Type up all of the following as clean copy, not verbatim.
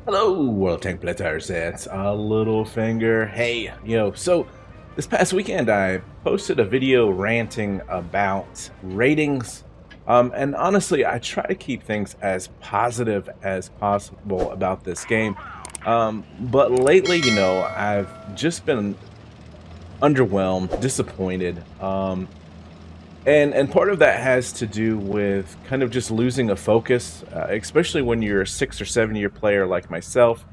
Hello, World Tank Blitzers. It's a Littlefinger. Hey, so this past weekend I posted a video ranting about ratings. And honestly, I try to keep things as positive as possible about this game. But lately, I've just been underwhelmed, disappointed. And part of that has to do with kind of just losing a focus, especially when you're a 6 or 7 year player like myself,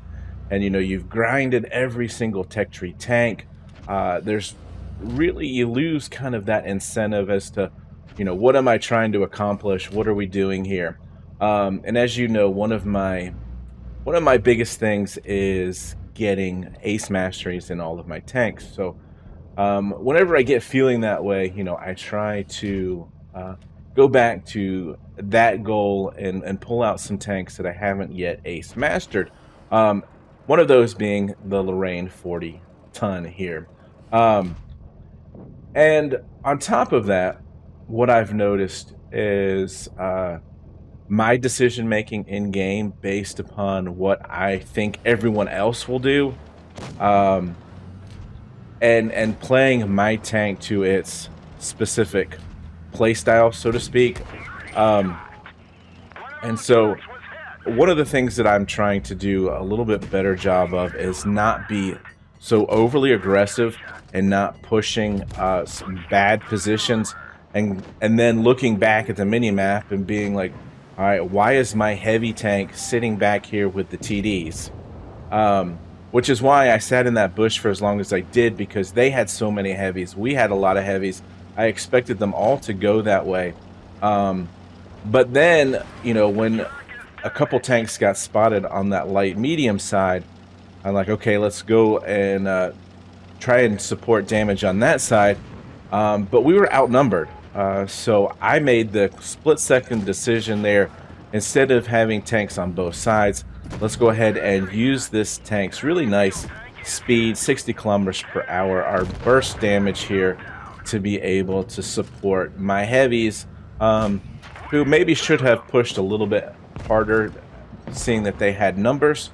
and you've grinded every single tech tree tank. There's really you lose kind of that incentive as to, what am I trying to accomplish? What are we doing here? And as you know, one of my biggest things is getting ace masteries in all of my tanks. So whenever I get feeling that way, I try to go back to that goal and pull out some tanks that I haven't yet ace mastered. One of those being the Lorraine 40 ton here. And on top of that, what I've noticed is my decision making in game based upon what I think everyone else will do. And playing my tank to its specific playstyle, so to speak. And so one of the things that I'm trying to do a little bit better job of is not be so overly aggressive and not pushing some bad positions and then looking back at the mini map and being like, all right, why is my heavy tank sitting back here with the TDs? Which is why I sat in that bush for as long as I did, because they had so many heavies. We had a lot of heavies. I expected them all to go that way. But then, when a couple tanks got spotted on that light medium side, I'm like, okay, let's go and try and support damage on that side. But we were outnumbered. So I made the split-second decision there. Instead of having tanks on both sides, let's go ahead and use this tank's really nice speed, 60 kilometers per hour, our burst damage here, to be able to support my heavies, who maybe should have pushed a little bit harder, seeing that they had numbers.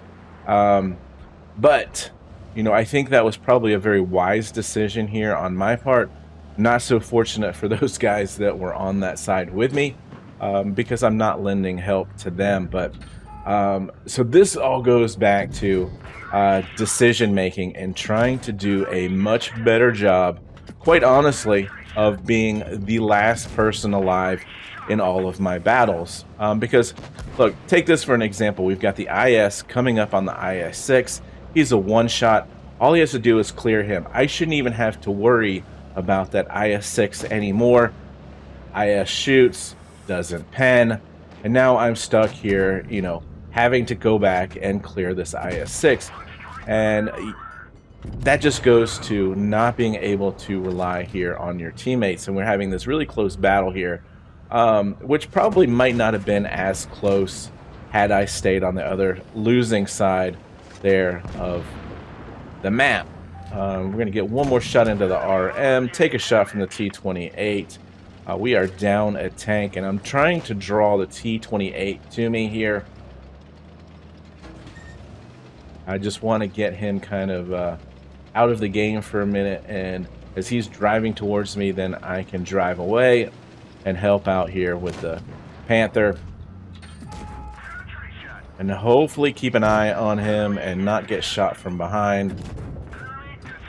But, I think that was probably a very wise decision here on my part. Not so fortunate for those guys that were on that side with me, because I'm not lending help to them. But so this all goes back to decision making and trying to do a much better job, quite honestly, of being the last person alive in all of my battles. Because, look, take this for an example. We've got the IS coming up on the IS-6. He's a one-shot. All he has to do is clear him. I shouldn't even have to worry about that IS-6 anymore. IS shoots, doesn't pen, and now I'm stuck here, having to go back and clear this IS-6. And that just goes to not being able to rely here on your teammates. And we're having this really close battle here, which probably might not have been as close had I stayed on the other losing side there of the map. We're going to get one more shot into the RM, take a shot from the T-28. We are down a tank, and I'm trying to draw the T-28 to me here. I just want to get him kind of out of the game for a minute, and as he's driving towards me, then I can drive away and help out here with the Panther. And hopefully keep an eye on him and not get shot from behind.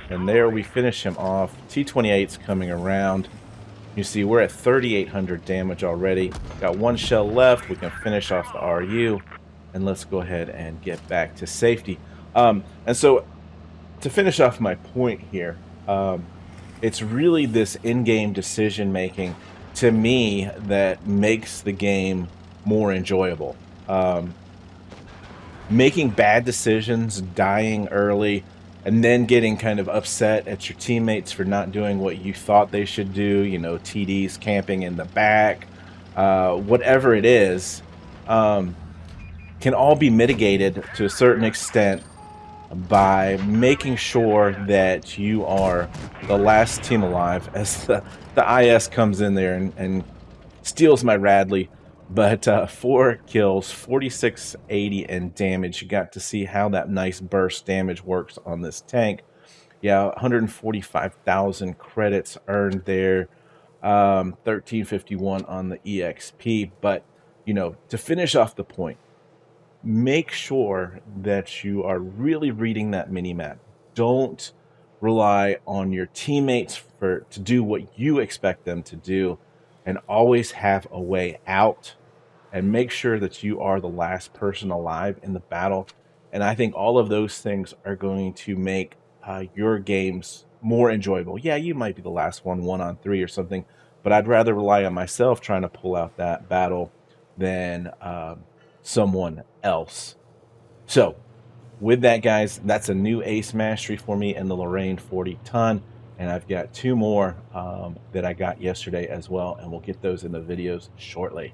And there we finish him off. T-28's coming around. You see, we're at 3,800 damage already. Got one shell left. We can finish off the RU. And let's go ahead and get back to safety. And so, to finish off my point here, it's really this in-game decision-making, to me, that makes the game more enjoyable. Making bad decisions, dying early, and then getting kind of upset at your teammates for not doing what you thought they should do, TDs camping in the back, whatever it is, can all be mitigated to a certain extent by making sure that you are the last team alive as the IS comes in there and steals my Radley, But 4 kills, 4680 in damage. You got to see how that nice burst damage works on this tank. Yeah, 145,000 credits earned there. 1351 on the EXP. But, you know, to finish off the point, make sure that you are really reading that mini-map. Don't rely on your teammates to do what you expect them to do, and always have a way out, and make sure that you are the last person alive in the battle. And I think all of those things are going to make your games more enjoyable. Yeah, you might be the last one, 1-on-3 or something, but I'd rather rely on myself trying to pull out that battle than someone else. So with that, guys, that's a new ace mastery for me in the Lorraine 40 ton. And I've got 2 more that I got yesterday as well, and we'll get those in the videos shortly.